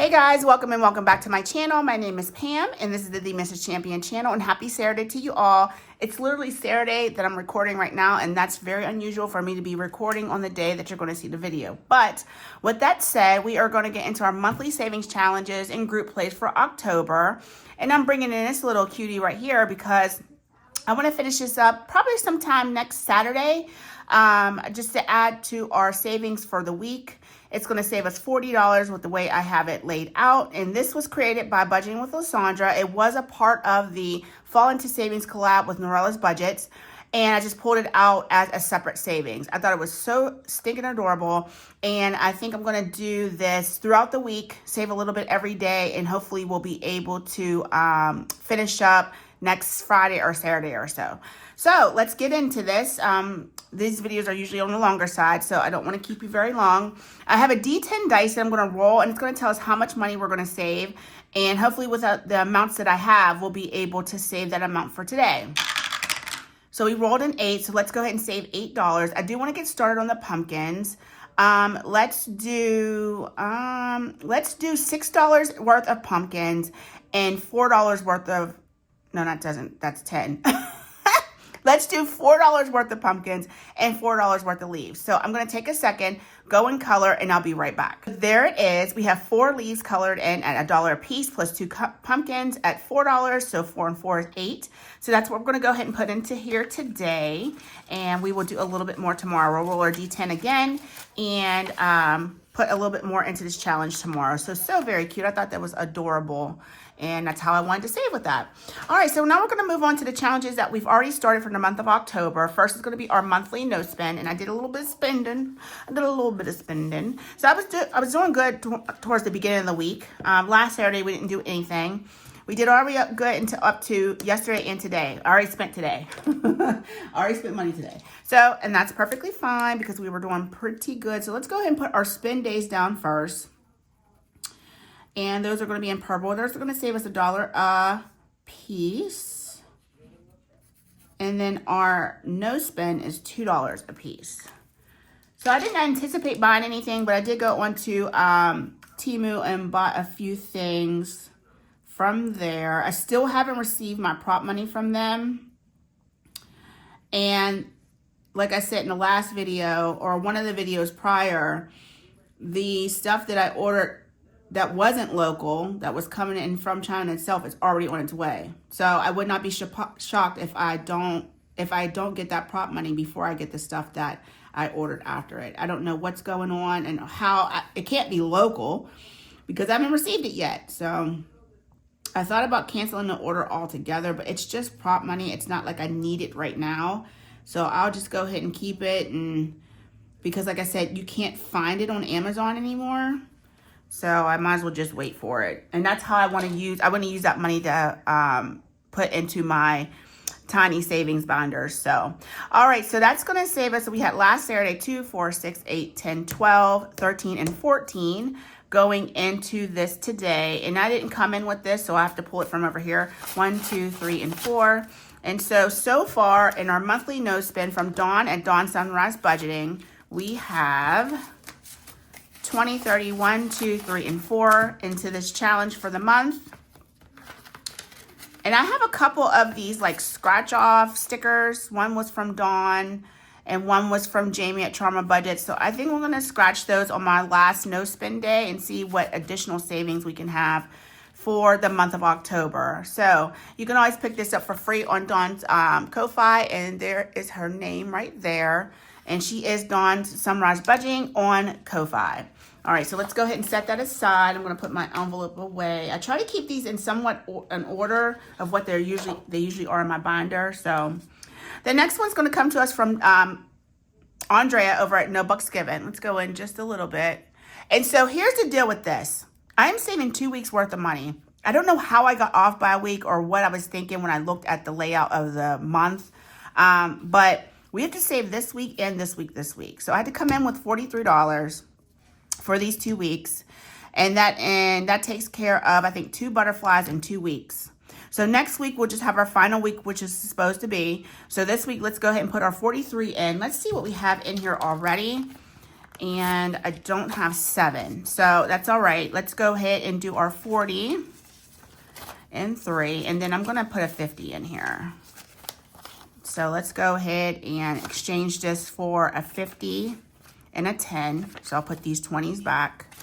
Hey guys, welcome and welcome back to my channel. My name is Pam and this is the Mrs. Champion channel, and happy Saturday to you all. It's literally Saturday that I'm recording right now, and that's very unusual for me to be recording on the day that you're going to see the video. But with that said, we are going to get into our monthly savings challenges and group plays for October. And I'm bringing in this little cutie right here because I want to finish this up probably sometime next Saturday, just to add to our savings for the week. It's going to save us $40 with the way I have it laid out. And this was created by Budgeting with Lysandra. It was a part of the Fall Into Savings collab with NotJustABudget. And I just pulled it out as a separate savings. I thought it was so stinking adorable. And I think I'm going to do this throughout the week, save a little bit every day. And hopefully we'll be able to finish up next Friday or Saturday or so. So let's get into this. These videos are usually on the longer side, so I don't want to keep you very long. I have a D10 dice that I'm going to roll, and it's going to tell us how much money we're going to save. And hopefully with the amounts that I have, we'll be able to save that amount for today. So we rolled an 8, so let's go ahead and save $8. I do want to get started on the pumpkins. Let's do $6 worth of pumpkins and $4 worth of, no, that doesn't, that's 10. Let's do $4 worth of pumpkins and $4 worth of leaves. So I'm going to take a second, go in color, and I'll be right back. There it is. We have 4 leaves colored in at $1 a piece plus 2 pumpkins at $4. So 4 and 4 is 8. So that's what we're going to go ahead and put into here today. And we will do a little bit more tomorrow. We'll roll our D10 again and put a little bit more into this challenge tomorrow. So very cute. I thought that was adorable. And that's how I wanted to save with that. All right, so now we're going to move on to the challenges that we've already started for the month of October. First is going to be our monthly no spend, and I did a little bit of spending. So I was doing good towards the beginning of the week. Last Saturday we didn't do anything. We did already good up to yesterday and today. I already spent today. I already spent money today. So, and that's perfectly fine because we were doing pretty good. So let's go ahead and put our spend days down first. And those are going to be in purple. Those are going to save us $1 a piece. And then our no spend is $2 a piece. So I didn't anticipate buying anything, but I did go onto Temu and bought a few things from there. I still haven't received my prop money from them. And like I said in the last video, or one of the videos prior, the stuff that I ordered that wasn't local, that was coming in from China itself, is already on its way. So I would not be shocked if I don't get that prop money before I get the stuff that I ordered after it. I don't know what's going on and how it can't be local because I haven't received it yet. So I thought about canceling the order altogether, but it's just prop money. It's not like I need it right now. So I'll just go ahead and keep it, and because like I said, you can't find it on Amazon anymore. So I might as well just wait for it. And that's how I want to use that money to put into my tiny savings binders. So, all right, so that's going to save us. So we had last Saturday 2, 4, 6, 8, 10, 12, 13, and 14 going into this today. And I didn't come in with this, so I have to pull it from over here. 1, 2, 3, and 4. And so far in our monthly no spend from Dawn at Dawn Sunrise Budgeting, we have 20, 30, 1, 2, 3, and 4 into this challenge for the month. And I have a couple of these like scratch off stickers. One was from Dawn and one was from Jamie at Charma Budget. So I think we're going to scratch those on my last no spend day and see what additional savings we can have for the month of October. So you can always pick this up for free on Dawn's Ko-Fi, and there is her name right there. And she is Dawn's Sunrise Budgeting on Ko-Fi. All right, so let's go ahead and set that aside. I'm going to put my envelope away. I try to keep these in somewhat an order of what they usually are in my binder. So the next one's going to come to us from Andrea over at No Bucks Given. Let's go in just a little bit. And so here's the deal with this. I am saving 2 weeks worth of money. I don't know how I got off by a week or what I was thinking when I looked at the layout of the month. But we have to save this week and this week. So I had to come in with $43 for these 2 weeks. And that takes care of, I think, 2 butterflies in 2 weeks. So next week, we'll just have our final week, which is supposed to be. So this week, let's go ahead and put our 43 in. Let's see what we have in here already. And I don't have 7. So that's all right. Let's go ahead and do our 40 and 3. And then I'm going to put a 50 in here. So let's go ahead and exchange this for a 50 and a 10. So I'll put these 20s back.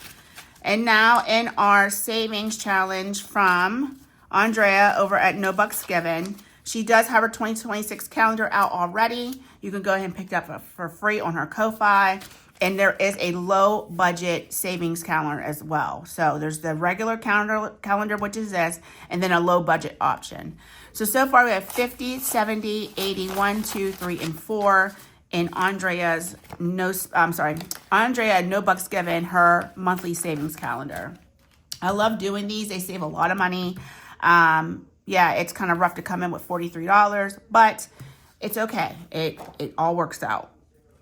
And now in our savings challenge from Andrea over at No Bucks Given, she does have her 2026 calendar out already. You can go ahead and pick it up for free on her Ko-Fi. And there is a low budget savings calendar as well. So there's the regular calendar, which is this, and then a low budget option. So far we have 50, 70, 80, 1, 2, 3, and 4 in Andrea No Bucks Given, her monthly savings calendar. I love doing these. They save a lot of money. Yeah, it's kind of rough to come in with $43, but it's okay. It all works out.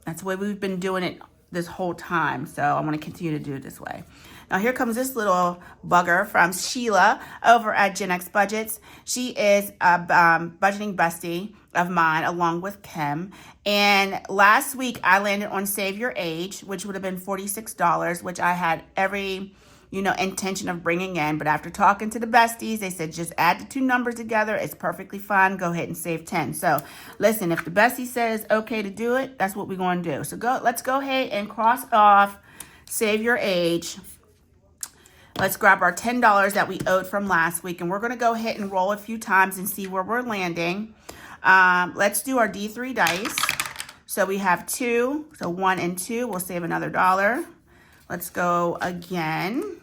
That's the way we've been doing it this whole time. So I'm going to continue to do it this way. Now here comes this little bugger from Sheila over at Gen X Budgets. She is a budgeting bestie of mine along with Kim. And last week I landed on Save Your Age, which would have been $46, which I had every intention of bringing in. But after talking to the besties, they said just add the 2 numbers together. It's perfectly fine. Go ahead and save 10. So listen, if the bestie says okay to do it, that's what we're going to do. So let's go ahead and cross off Save Your Age. Let's grab our $10 that we owed from last week. And we're going to go ahead and roll a few times and see where we're landing. Let's do our D3 dice. So we have 2. So 1 and 2. We'll save another $1. Let's go again.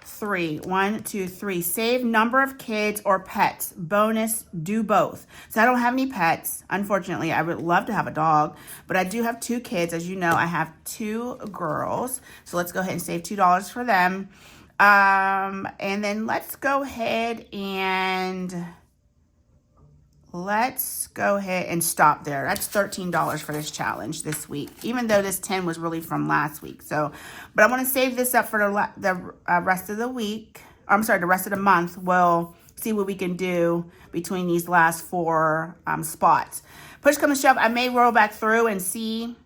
3. 1, 2, 3. Save number of kids or pets. Bonus, do both. So I don't have any pets. Unfortunately, I would love to have a dog, but I do have 2 kids. As you know, I have 2 girls. So let's go ahead and save $2 for them. And then let's go ahead and stop there. That's $13 for this challenge this week, even though this 10 was really from last week. So, but I want to save this up for the rest of the week. The rest of the month. We'll see what we can do between these last 4 spots. Push come to shove, I may roll back through and see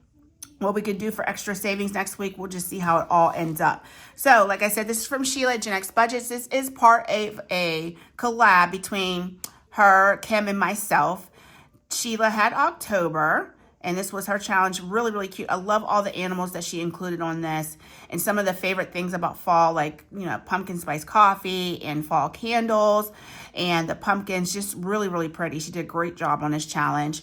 what we could do for extra savings next week. We'll just see how it all ends up. So, like I said, this is from Sheila at Gen X Budgets. This is part of a collab between her, Kim, and myself. Sheila had October, and this was her challenge. Really, really cute. I love all the animals that she included on this, and some of the favorite things about fall, like, pumpkin spice coffee and fall candles, and the pumpkins, just really, really pretty. She did a great job on this challenge.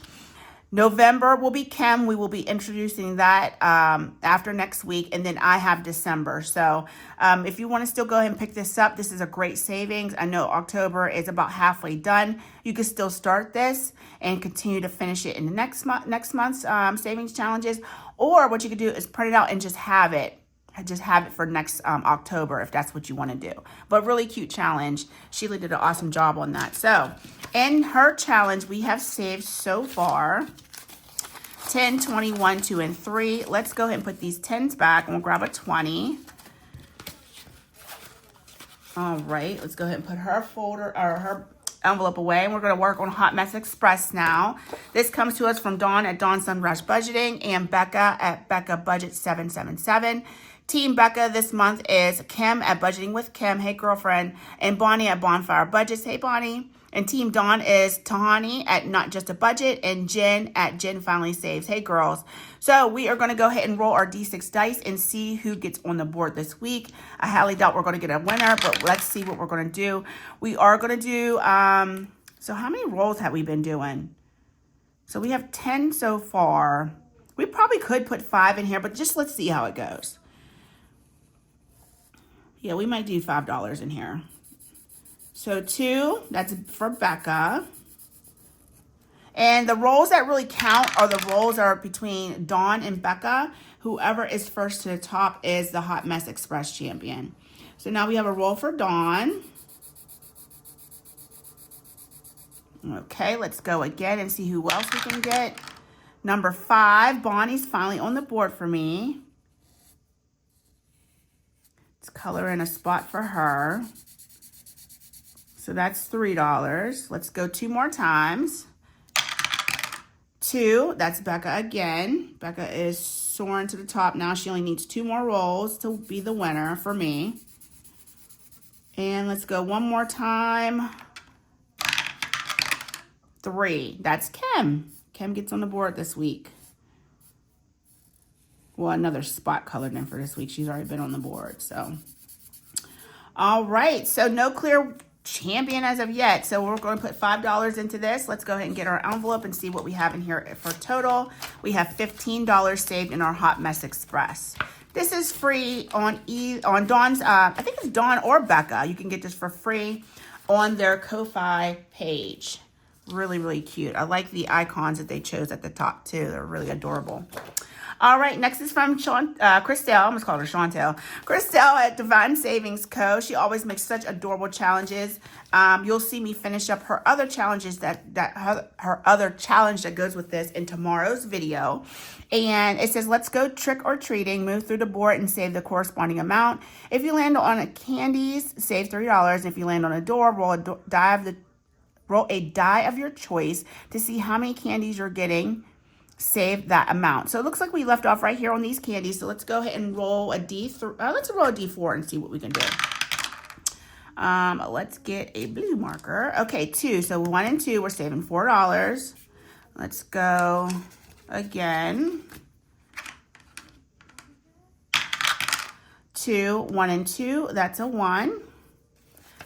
November will be Kim. We will be introducing that after next week. And then I have December. So if you want to still go ahead and pick this up, this is a great savings. I know October is about halfway done. You can still start this and continue to finish it in the next month's savings challenges. Or what you could do is print it out and just have it. Just have it for next October if that's what you want to do. But really cute challenge. Sheila did an awesome job on that. So in her challenge, we have saved so far 10, 21, 2, and 3. Let's go ahead and put these 10s back, and we'll grab a 20. All right, let's go ahead and put her folder or her envelope away, and we're going to work on Hot Mess Express now. This comes to us from Dawn at Dawn Sunrush Budgeting and Becca at Becca Budget 777. Team Becca this month is Kim at Budgeting with Kim, hey girlfriend, and Bonnie at Bonfire Budgets, hey Bonnie. And Team Dawn is Tahani at Not Just a Budget and Jen at Jen Finally Saves, hey girls. So we are going to go ahead and roll our D6 dice and see who gets on the board this week. I highly doubt we're going to get a winner, but let's see what we're going to do. We are going to do, so how many rolls have we been doing? So we have 10 so far. We probably could put 5 in here, but just let's see how it goes. Yeah, we might do $5 in here. So 2, that's for Becca. And the rolls that really count are the rolls that are between Dawn and Becca. Whoever is first to the top is the Hot Mess Express champion. So now we have a roll for Dawn. Okay, let's go again and see who else we can get. Number 5, Bonnie's finally on the board for me. Let's color in a spot for her. So that's $3. Let's go 2 more times. 2, that's Becca again. Becca is soaring to the top now. She only needs 2 more rolls to be the winner for me. And let's go one more time. 3, that's Kim. Kim gets on the board this week. Well, another spot colored in for this week. She's already been on the board, so. All right, so no clear champion as of yet. So we're going to put $5 into this. Let's go ahead and get our envelope and see what we have in here for total. We have $15 saved in our Hot Mess Express. This is free on Dawn's, I think it's Dawn or Becca. You can get this for free on their Ko-Fi page. Really, really cute. I like the icons that they chose at the top too. They're really adorable. All right, next is from Christelle. I almost called her Chantel. Christelle at Divine Savings Co. She always makes such adorable challenges. You'll see me finish up her other challenges her other challenge that goes with this in tomorrow's video. And it says, let's go trick or treating. Move through the board and save the corresponding amount. If you land on a candies, save $3. If you land on a door, roll a die of your choice to see how many candies you're getting. Save that amount. So it looks like we left off right here on these candies. So let's go ahead and roll a D3. Let's roll a D4 and see what we can do. Let's get a blue marker. Okay, 2. So 1 and 2, we're saving $4. Let's go again. 2, 1 and 2, that's a 1.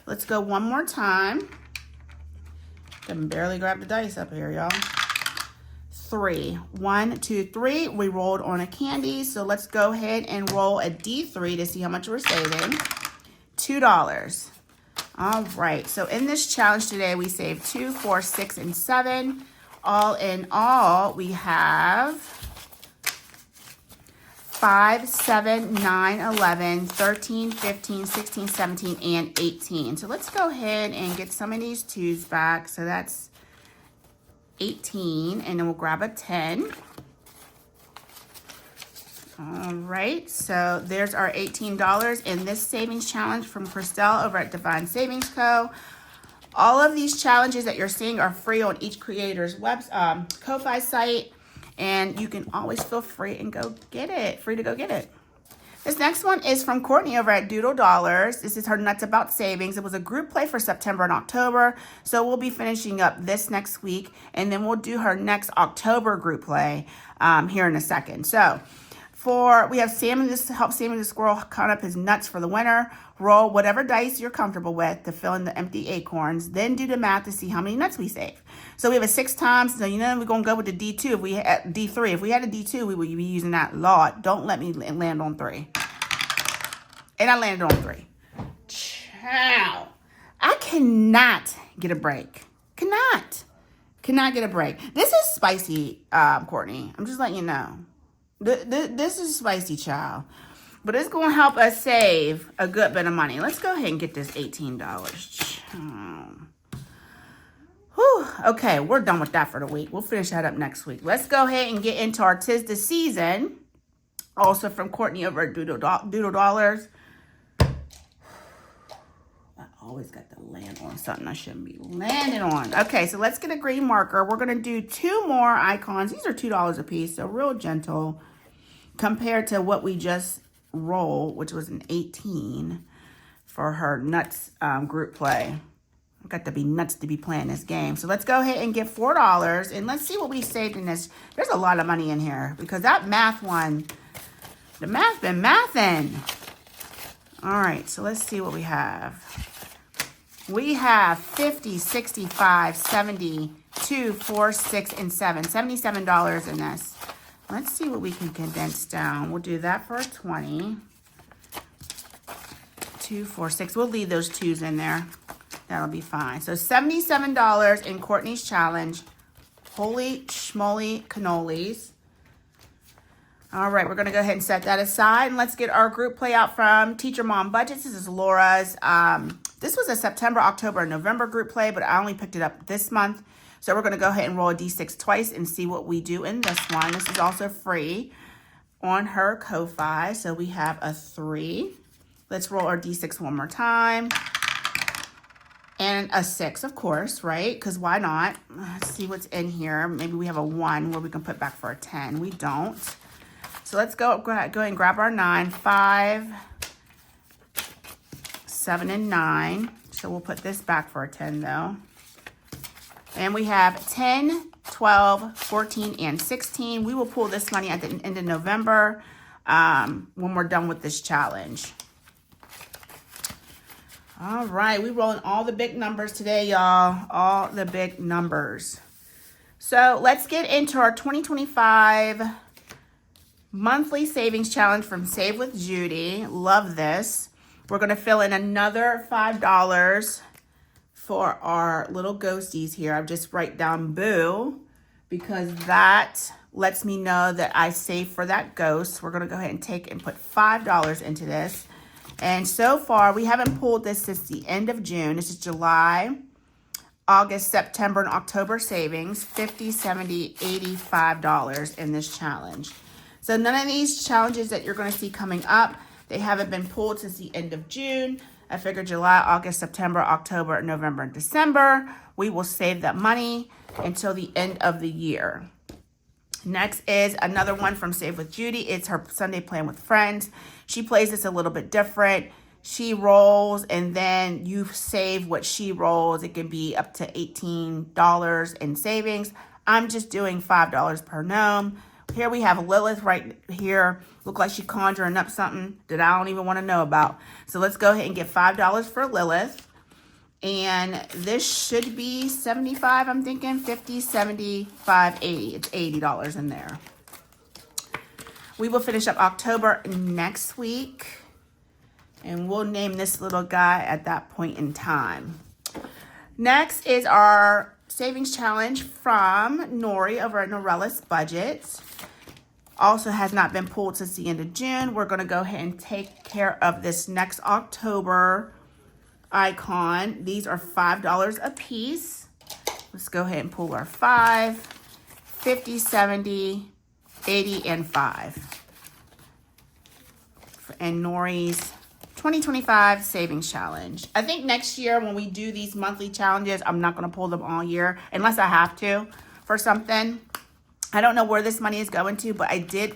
Let's go one more time. Can barely grab the dice up here, y'all. 3, 1, 2, 3. We rolled on a candy, so let's go ahead and roll a D3 to see how much we're saving. $2. All right, so in this challenge today, we saved 2, 4, 6, and 7. All in all, we have 5, 7, 9, 11, 13, 15, 16, 17, and 18. So let's go ahead and get some of these 2s back. So that's 18, and then we'll grab a 10. All right, so there's our $18 in this savings challenge from Christelle over at Divine Savings Co. All of these challenges that you're seeing are free on each creator's Ko-Fi site, and you can always feel free and go get it. Free to go get it. This next one is from Courtney over at Doodle Dollars. This is her Nuts About Savings. It was a group play for September and October, so we'll be finishing up this next week, and then we'll do her next October group play here in a second. So we have Sammy, this helps Sammy the Squirrel count up his nuts for the winter. Roll whatever dice you're comfortable with to fill in the empty acorns. Then do the math to see how many nuts we save. So we have a 6 times. So, we're going to go with the D2. If we had D3, if we had a D2, we would be using that. Lord, don't let me land on 3. And I landed on 3. Ciao. I cannot get a break. Cannot get a break. This is spicy, Courtney. I'm just letting you know. This is spicy, child. But it's going to help us save a good bit of money. Let's go ahead and get this $18. Whew. Okay, we're done with that for the week. We'll finish that up next week. Let's go ahead and get into our 'Tis the Season. Also from Courtney over at Doodle Dollars. I always got to land on something I shouldn't be landing on. Okay, so let's get a green marker. We're going to do 2 more icons. These are $2 a piece, so real gentle compared to what we just rolled, which was an 18 for her nuts group play. I've got to be nuts to be playing this game. So let's go ahead and get $4, and let's see what we saved in this. There's a lot of money in here because that math one, the math been mathing. All right, so let's see what we have. We have 50, 65, 70, 2, 4, 6, and 7. $77 in this. Let's see what we can condense down. We'll do that for a 20. 2, 4, 6. We'll leave those 2s in there. That'll be fine. So $77 in Courtney's challenge. Holy schmoly cannolis. All right, we're going to go ahead and set that aside. And let's get our group play out from Teacher Mom Budgets. This is Laura's. This was a September, October, and November group play, but I only picked it up this month. So we're going to go ahead and roll a D6 twice and see what we do in this one. This is also free on her Ko-Fi. So we have a 3. Let's roll our D6 one more time. And a 6, of course, right? Because why not? Let's see what's in here. Maybe we have a 1 where we can put back for a 10. We don't. So let's go ahead and grab our 9. 5, 7, and 9. So we'll put this back for a 10, though. And we have 10, 12, 14, and 16. We will pull this money at the end of November when we're done with this challenge. All right, we're rolling all the big numbers today, y'all. All the big numbers. So let's get into our 2025 monthly savings challenge from Save with Judy. Love this. We're going to fill in another $5 for our little ghosties here. I've just write down boo because that lets me know that I saved for that ghost. We're going to go ahead and take and put $5 into this. And so far, we haven't pulled this since the end of June. This is July, August, September, and October savings, $50, $70, $85 in this challenge. So none of these challenges that you're going to see coming up, they haven't been pulled since the end of June. I figured July, August, September, October, November, and December. We will save that money until the end of the year. Next is another one from Save with Judy. It's her Sunday Plan with Friends. She plays this a little bit different. She rolls and then you save what she rolls. It can be up to $18 in savings. I'm just doing $5 per gnome. Here we have Lilith right here. Look like she's conjuring up something that I don't even want to know about. So let's go ahead and get $5 for Lilith. And this should be 75, I'm thinking 50, 75, 80. It's $80 in there. We will finish up October next week. And we'll name this little guy at that point in time. Next is our savings challenge from Nori over at NotJustABudget. Also has not been pulled since the end of June. We're going to go ahead and take care of this next October icon. These are $5 a piece. Let's go ahead and pull our 5, 50, 70, 80, and 5. And Nori's 2025 savings challenge. I think next year when we do these monthly challenges, I'm not going to pull them all year unless I have to for something. I don't know where this money is going to, but I did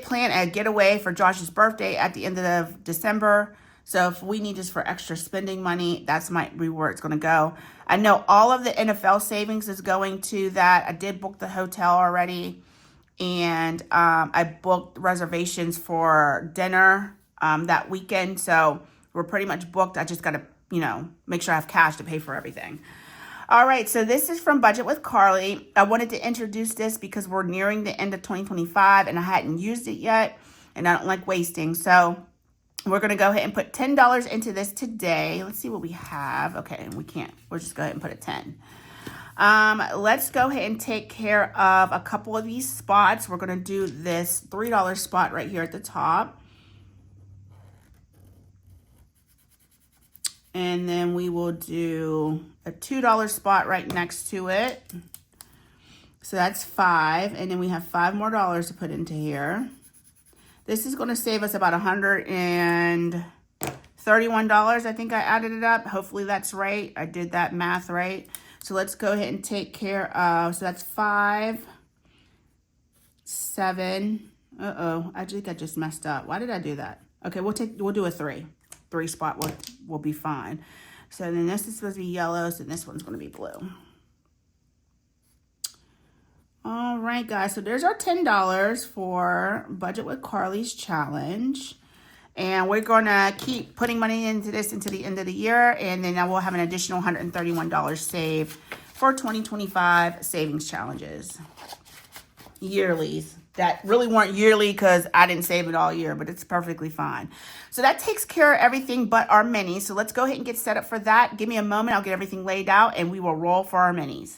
plan a getaway for Josh's birthday at the end of December. So if we need this for extra spending money, that's where it's going to go. I know all of the NFL savings is going to that. I did book the hotel already. And I booked reservations for dinner that weekend. So we're pretty much booked. I just got to, make sure I have cash to pay for everything. All right, so this is from Budget with Carly. I wanted to introduce this because we're nearing the end of 2025 and I hadn't used it yet. And I don't like wasting. So we're going to go ahead and put $10 into this today. Let's see what we have. Okay, we can't. We'll just go ahead and put a 10. Let's go ahead and take care of a couple of these spots. We're going to do this $3 spot right here at the top. And then we will do a $2 spot right next to it. So that's 5. And then we have 5 more dollars to put into here. This is going to save us about $131. I think I added it up. Hopefully that's right. I did that math right. So let's go ahead and take care of, so that's 5, 7. I think I just messed up. Why did I do that? Okay, we'll do a 3. 3 spot will be fine. So then this is supposed to be yellow, so this one's going to be blue. All right, guys, so there's our $10 for Budget with Carly's challenge. And we're going to keep putting money into this until the end of the year. And then I will have an additional $131 saved for 2025 savings challenges. Yearlies. That really weren't yearly because I didn't save it all year, but it's perfectly fine. So that takes care of everything but our minis. So let's go ahead and get set up for that. Give me a moment. I'll get everything laid out and we will roll for our minis.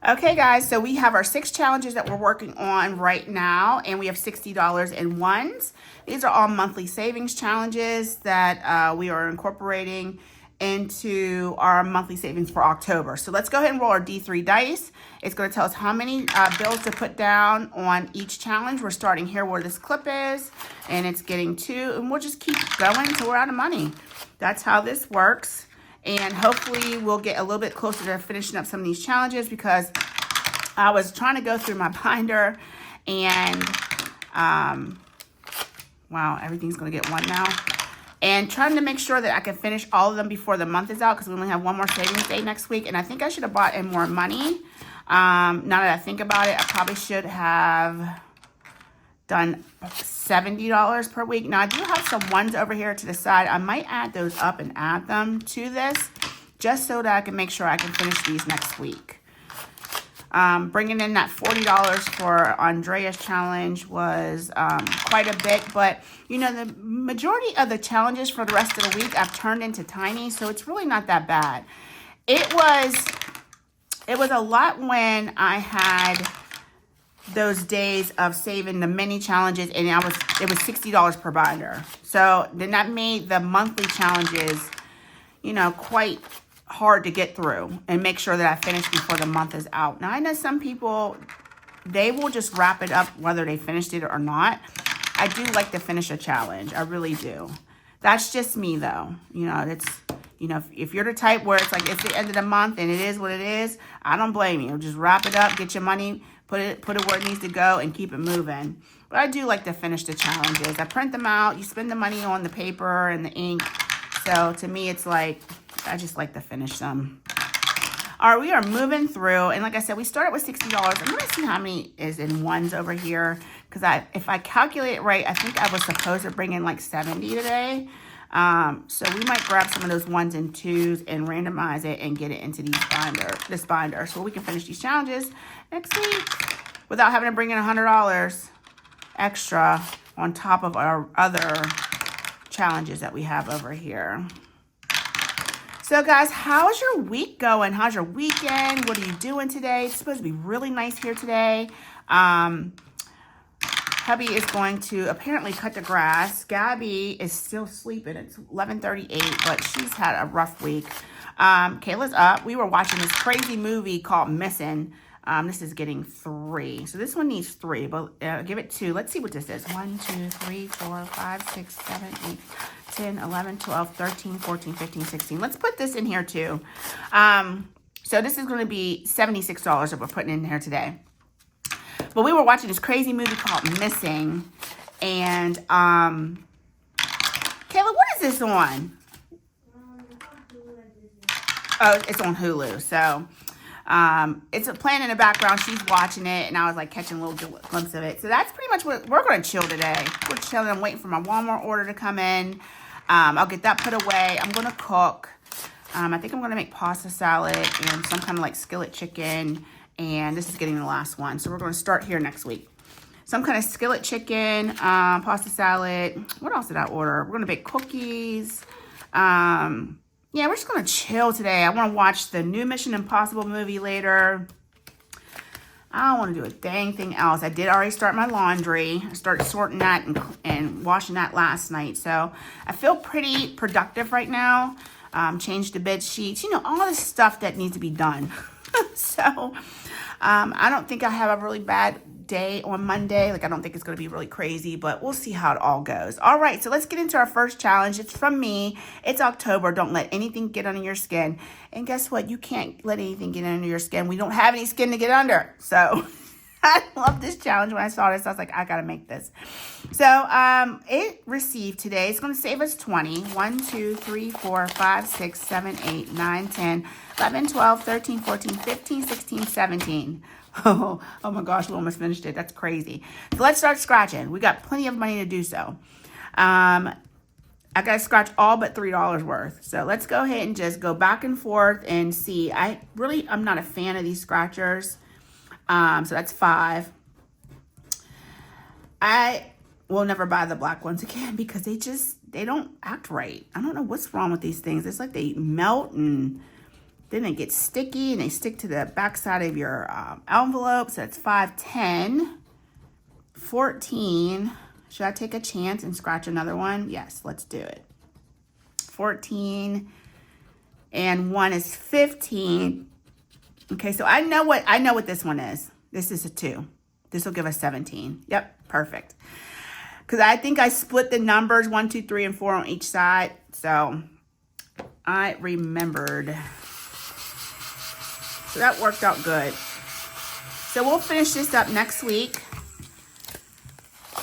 Okay, guys, so we have our 6 challenges that we're working on right now, and we have $60 in ones. These are all monthly savings challenges that we are incorporating into our monthly savings for October. So let's go ahead and roll our D3 dice. It's going to tell us how many bills to put down on each challenge. We're starting here where this clip is, and it's getting 2, and we'll just keep going until we're out of money. That's how this works. And hopefully we'll get a little bit closer to finishing up some of these challenges, because I was trying to go through my binder and, wow, everything's going to get one now. And trying to make sure that I can finish all of them before the month is out, because we only have one more savings day next week. And I think I should have bought in more money. Now that I think about it, I probably should have done $70 per week. Now, I do have some ones over here to the side. I might add those up and add them to this, just so that I can make sure I can finish these next week. Bringing in that $40 for Andrea's challenge was quite a bit, but you know, the majority of the challenges for the rest of the week I've turned into tiny, so it's really not that bad. It was a lot when I had those days of saving the mini challenges, and it was $60 per binder. So then that made the monthly challenges, you know, quite hard to get through and make sure that I finish before the month is out. Now, I know some people, they will just wrap it up whether they finished it or not. I do like to finish a challenge. I really do. That's just me, though. You know, it's, you know, if you're the type where it's like it's the end of the month and it is what it is, I don't blame you. Just wrap it up, get your money, put it where it needs to go, and keep it moving. But I do like to finish the challenges. I print them out. You spend the money on the paper and the ink. So to me, it's like, I just like to finish them. All right, we are moving through. And like I said, we started with $60. I'm going to see how many is in ones over here. Because if I calculate it right, I think I was supposed to bring in like 70 today. So we might grab some of those ones and twos and randomize it and get it into this binder. So we can finish these challenges next week without having to bring in $100 extra on top of our other challenges that we have over here. So guys, how's your week going? How's your weekend? What are you doing today? It's supposed to be really nice here today. Hubby is going to apparently cut the grass. Gabby is still sleeping. It's 11:38, but she's had a rough week. Kayla's up. We were watching this crazy movie called Missing. This is getting 3. So this one needs 3, but give it 2. Let's see what this is. 1, 2, 3, 4, 5, 6, 7, 8, 10, 11, 12, 13, 14, 15, 16. Let's put this in here too. So this is going to be $76 that we're putting in here today. But we were watching this crazy movie called Missing. And, Kayla, what is this on? Oh, it's on Hulu. So, it's playing in the background. She's watching it, and I was like catching a little glimpse of it. So that's pretty much what we're going to chill today. We're chilling. I'm waiting for my Walmart order to come in. I'll get that put away. I'm going to cook. I think I'm going to make pasta salad and some kind of like skillet chicken. And this is getting the last one. So we're going to start here next week. Some kind of skillet chicken, pasta salad. What else did I order? We're going to bake cookies. Yeah, we're just going to chill today. I want to watch the new Mission Impossible movie later. I don't want to do a dang thing else. I did already start my laundry. I started sorting that and washing that last night. So I feel pretty productive right now. Changed the bed sheets. You know, all this stuff that needs to be done. So I don't think I have a really bad day on Monday. Like, I don't think it's going to be really crazy, but we'll see how it all goes. All right, so let's get into our first challenge. It's from me. It's October. Don't let anything get under your skin. And guess what? You can't let anything get under your skin. We don't have any skin to get under. So I love this challenge. When I saw this, I was like, I got to make this. So it received today. It's going to save us 20. 1, 2, 3, 4, 5, 6, 7, 8, 9, 10, 11, 12, 13, 14, 15, 16, 17. Oh my gosh, we almost finished it. That's crazy. So let's start scratching. We got plenty of money to do so. I got to scratch all but $3 worth. So let's go ahead and just go back and forth and see. I'm not a fan of these scratchers. So that's 5. I will never buy the black ones again because they don't act right. I don't know what's wrong with these things. It's like they melt and then they get sticky and they stick to the back side of your envelope. So that's 5, 10, 14. Should I take a chance and scratch another one? Yes, let's do it. 14 and 1 is 15. Okay, so I know what this one is. This is a 2. This will give us 17. Yep, perfect. Because I think I split the numbers 1, 2, 3, and 4 on each side. So I remembered. So that worked out good. So we'll finish this up next week.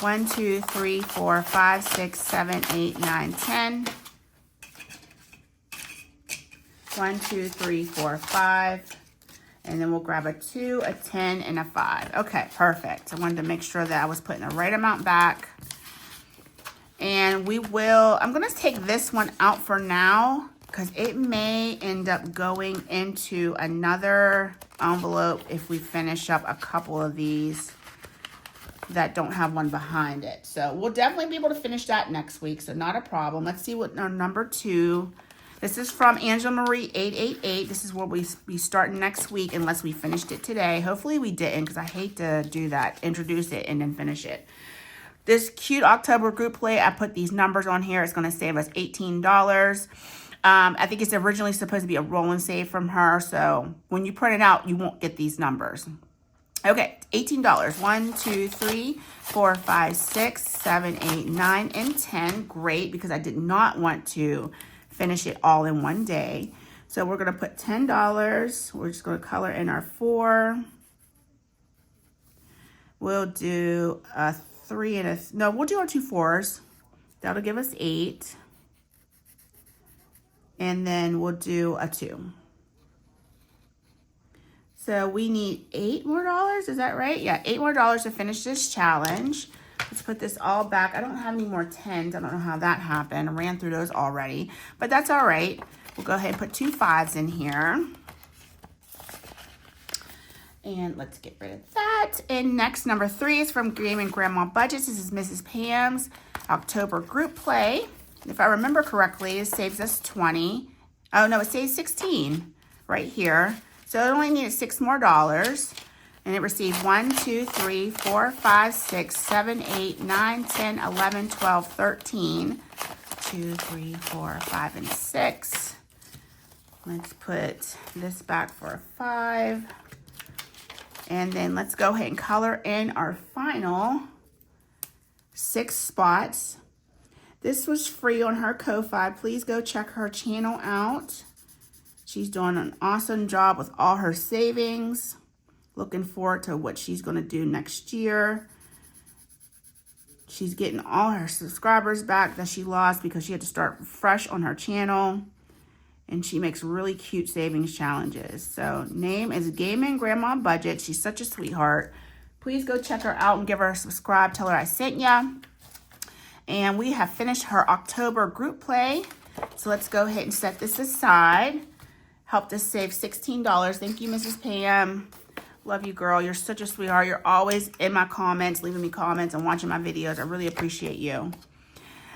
1, 2, 3, 4, 5, 6, 7, 8, 9, 10. 1, 2, 3, 4, 5. And then we'll grab a 2, a 10, and a 5. Okay, perfect. I wanted to make sure that I was putting the right amount back. And I'm going to take this one out for now because it may end up going into another envelope if we finish up a couple of these that don't have one behind it. So we'll definitely be able to finish that next week, so not a problem. Let's see what our number 2. This is from Angela Marie 888. This is where we start next week unless we finished it today. Hopefully we didn't because I hate to do that. Introduce it and then finish it. This cute October group play, I put these numbers on here. It's going to save us $18. I think it's originally supposed to be a roll and save from her. So when you print it out, you won't get these numbers. Okay, $18. 1, 2, 3, 4, 5, 6, 7, 8, 9, and 10. Great, because I did not want to finish it all in one day. So we're going to put $10. We're just going to color in our 4. We'll do a 3 and we'll do our 2 4s. That'll give us 8. And then we'll do a 2. So we need $8 more. Is that right? Yeah, $8 more to finish this challenge. Let's put this all back. I don't have any more 10s. I don't know how that happened. I ran through those already, but that's all right. We'll go ahead and put 2 5s in here. And let's get rid of that. And next, number 3 is from Gaming Grandma Budgets. This is Mrs. Pam's October group play. If I remember correctly, it saves us 20. Oh, no, it saves 16 right here. So it only needed $6 more. And it received 1, 2, 3, 4, 5, 6, 7, 8, 9, 10, 11, 12, 13. 2, 3, 4, 5, and 6. Let's put this back for a 5. And then let's go ahead and color in our final 6 spots. This was free on her Ko-Fi. Please go check her channel out. She's doing an awesome job with all her savings. Looking forward to what she's going to do next year. She's getting all her subscribers back that she lost because she had to start fresh on her channel. And she makes really cute savings challenges. So name is Gaming Grandma Budget. She's such a sweetheart. Please go check her out and give her a subscribe. Tell her I sent ya. And we have finished her October group play. So let's go ahead and set this aside. Helped us save $16. Thank you, Mrs. Pam. Love you, girl. You're such a sweetheart. You're always in my comments, leaving me comments and watching my videos. I really appreciate you.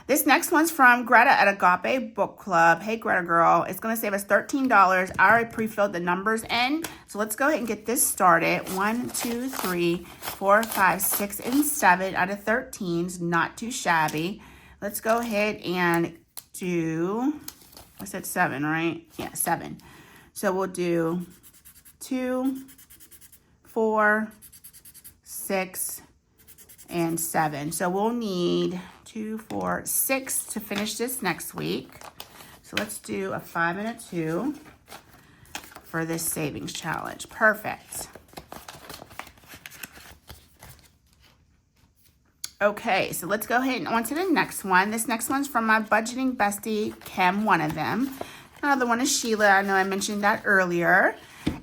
This next one's from Greta at Agape Book Club. Hey, Greta girl. It's going to save us $13. I already pre-filled the numbers in. So let's go ahead and get this started. 1, 2, 3, 4, 5, 6, and 7 out of 13s. Not too shabby. Let's go ahead and do, I said 7, right? Yeah, 7. So we'll do 2, 4, 6, and 7. So we'll need 2, 4, 6 to finish this next week. So let's do a 5 and a 2 for this savings challenge. Perfect. Okay, so let's go ahead and on to the next one. This next one's from my budgeting bestie, Kim, one of them. Another one is Sheila. I know I mentioned that earlier.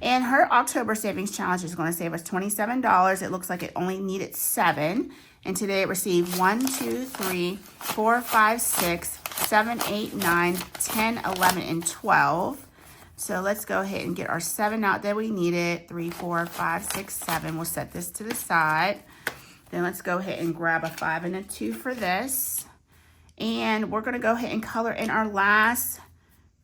And her October savings challenge is going to save us $27. It looks like it only needed 7. And today it received 1, 2, 3, 4, 5, 6, 7, 8, 9, 10, 11, and 12. So let's go ahead and get our 7 out that we needed. 3, 4, 5, 6, 7. We'll set this to the side. Then let's go ahead and grab a 5 and a 2 for this. And we're going to go ahead and color in our last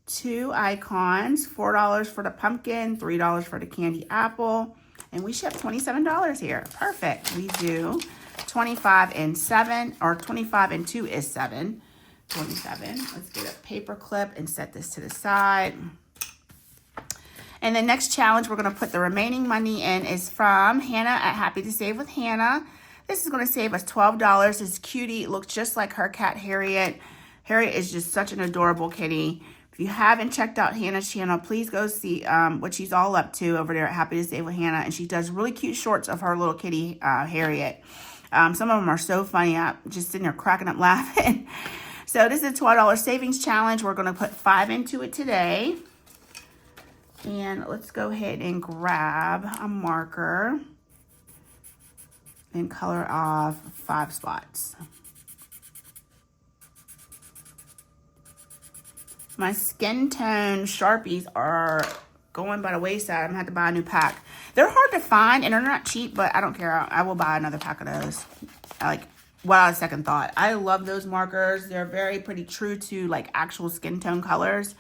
2 icons. $4 for the pumpkin, $3 for the candy apple. And we ship $27 here. Perfect. We do 25 and 7, or 25 and 2 is 7. 27. Let's get a paper clip and set this to the side. And the next challenge we're going to put the remaining money in is from Hannah at Happy to Save with Hannah. This is going to save us $12. This cutie looks just like her cat Harriet. Harriet is just such an adorable kitty. If you haven't checked out Hannah's channel, please go see what she's all up to over there at Happy to Save with Hannah. And she does really cute shorts of her little kitty, Harriet. Some of them are so funny. I'm just sitting there cracking up laughing. So this is a $12 savings challenge. We're going to put 5 into it today. And let's go ahead and grab a marker and color off 5 spots. My skin tone Sharpies are going by the wayside. I'm going to have to buy a new pack. They're hard to find and they're not cheap, but I don't care. I will buy another pack of those. Without a second thought. I love those markers. They're very pretty true to like actual skin tone colors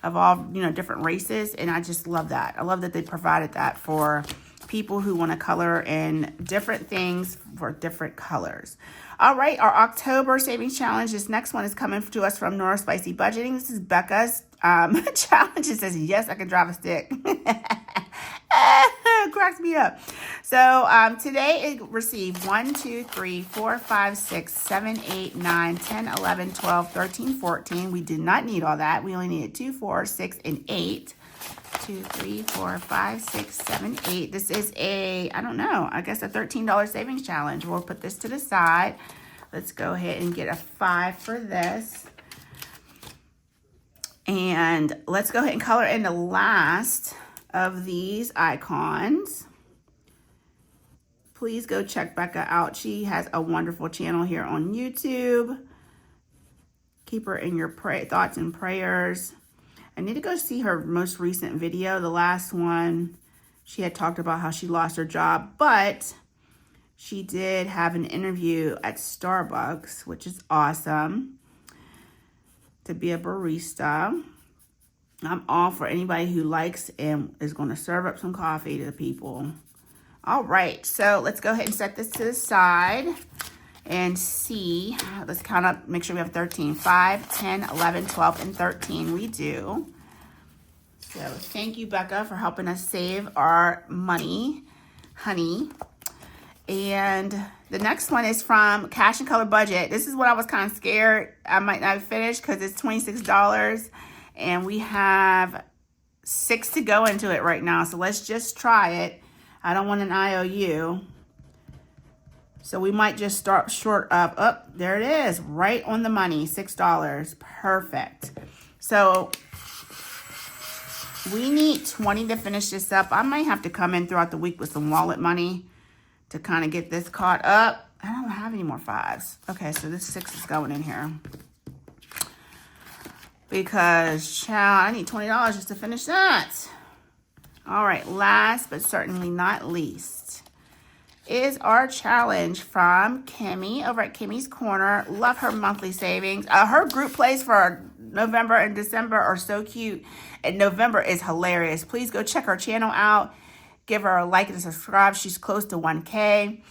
of all, different races. And I just love that. I love that they provided that for people who want to color in different things for different colors. All right, our October savings challenge. This next one is coming to us from NotJustABudget. This is Becca's challenge. It says, yes, I can drive a stick. Cracks me up. So today it received 1, 2, 3, 4, 5, 6, 7, 8, 9, 10, 11, 12, 13, 14. We did not need all that. We only needed 2, 4, 6, and 8. 2, 3, 4, 5, 6, 7, 8. This is I guess a $13 savings challenge. We'll put this to the side. Let's go ahead and get a 5 for this. And let's go ahead and color in the last of these icons. Please go check Becca out. She has a wonderful channel here on YouTube. Keep her in your thoughts and prayers. I need to go see her most recent video. The last one, she had talked about how she lost her job, but she did have an interview at Starbucks, which is awesome, to be a barista. I'm all for anybody who likes and is going to serve up some coffee to the people. All right, so let's go ahead and set this to the side and see. Let's count up, make sure we have 13. 5, 10, 11, 12, and 13. We do. So thank you, Becca, for helping us save our money, honey. And the next one is from Cash and Color Budget. This is what I was kind of scared I might not finish because it's $26. And we have 6 to go into it right now. So let's just try it. I don't want an IOU. So we might just start short of, there it is, right on the money, $6. Perfect. So we need 20 to finish this up. I might have to come in throughout the week with some wallet money to kind of get this caught up. I don't have any more 5s. Okay, so this 6 is going in here. Because, child, I need $20 just to finish that. All right, last but certainly not least is our challenge from Kimmy over at Kimmy's Corner. Love her monthly savings. Her group plays for November and December are so cute. And November is hilarious. Please go check her channel out. Give her a like and subscribe. She's close to 1K.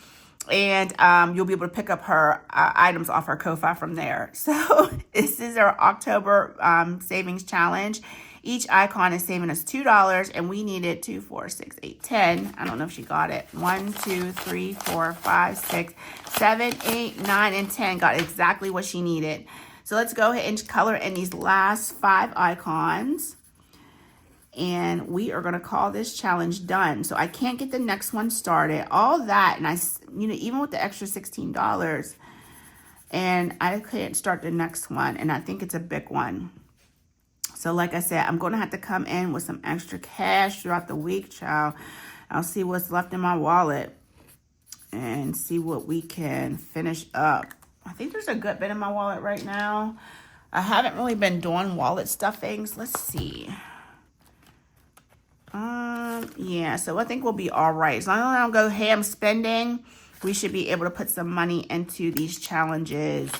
And you'll be able to pick up her items off her Ko-Fi from there. So this is our October savings challenge. Each icon is saving us $2, and we needed 2, 4, 6, 8, 10. I don't know if she got it. 1, 2, 3, 4, 5, 6, 7, 8, 9, and 10. Got exactly what she needed. So let's go ahead and color in these last 5 icons. And we are going to call this challenge done. So I can't get the next one started. All that, and even with the extra $16, and I can't start the next one. And I think it's a big one. So like I said, I'm going to have to come in with some extra cash throughout the week, child. I'll see what's left in my wallet and see what we can finish up. I think there's a good bit in my wallet right now. I haven't really been doing wallet stuffings. Let's see. Yeah, so I think we'll be all right. As long as I don't go ham spending, we should be able to put some money into these challenges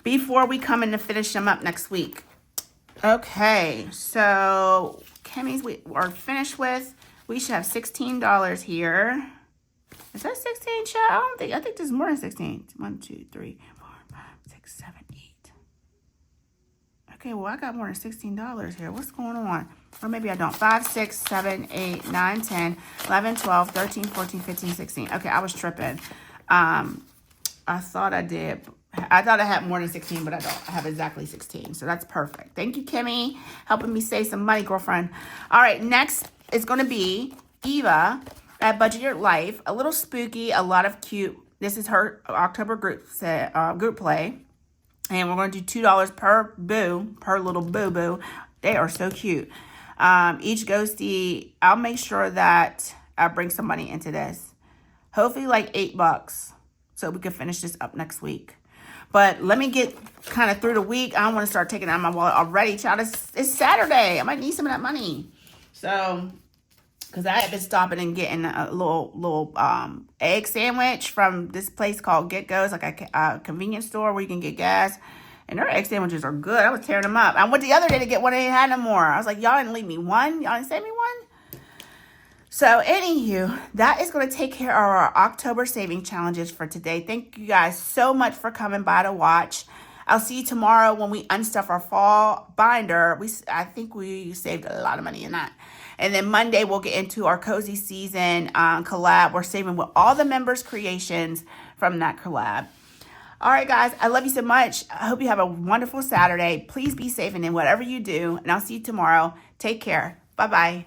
before we come in to finish them up next week. Okay, so Kimmy's we are finished with. We should have $16 here. Is that 16, child? I think there's more than 16. 1, 2, 3, 4, 5, 6, 7, 8. Okay, well, I got more than $16 here. What's going on? Or maybe I don't. 5, 6, 7, 8, 9, 10, 11, 12, 13, 14, 15, 16. Okay, I was tripping. I thought I did I thought I had more than 16, but I don't. I have exactly 16. So that's perfect. Thank you, Kimmy, helping me save some money, girlfriend. All right, next is going to be Eva at Budget Your Life. A little spooky, a lot of cute. This is her October group play. And we're going to do $2 per little boo-boo. They are so cute. Each ghostie, I'll make sure that I bring some money into this. Hopefully like $8 so we can finish this up next week. But let me get kind of through the week. I don't want to start taking out my wallet already, child. It's Saturday. I might need some of that money. So, because I have been stopping and getting a little egg sandwich from this place called Get Go. It's like a convenience store where you can get gas. And their egg sandwiches are good. I was tearing them up. I went the other day to get one and they had no more. I was like, y'all didn't leave me one? Y'all didn't send me one? So, anywho, that is going to take care of our October saving challenges for today. Thank you guys so much for coming by to watch. I'll see you tomorrow when we unstuff our fall binder. I think we saved a lot of money in that. And then Monday, we'll get into our cozy season collab. We're saving with all the members' creations from that collab. All right, guys, I love you so much. I hope you have a wonderful Saturday. Please be safe in whatever you do. And I'll see you tomorrow. Take care. Bye-bye.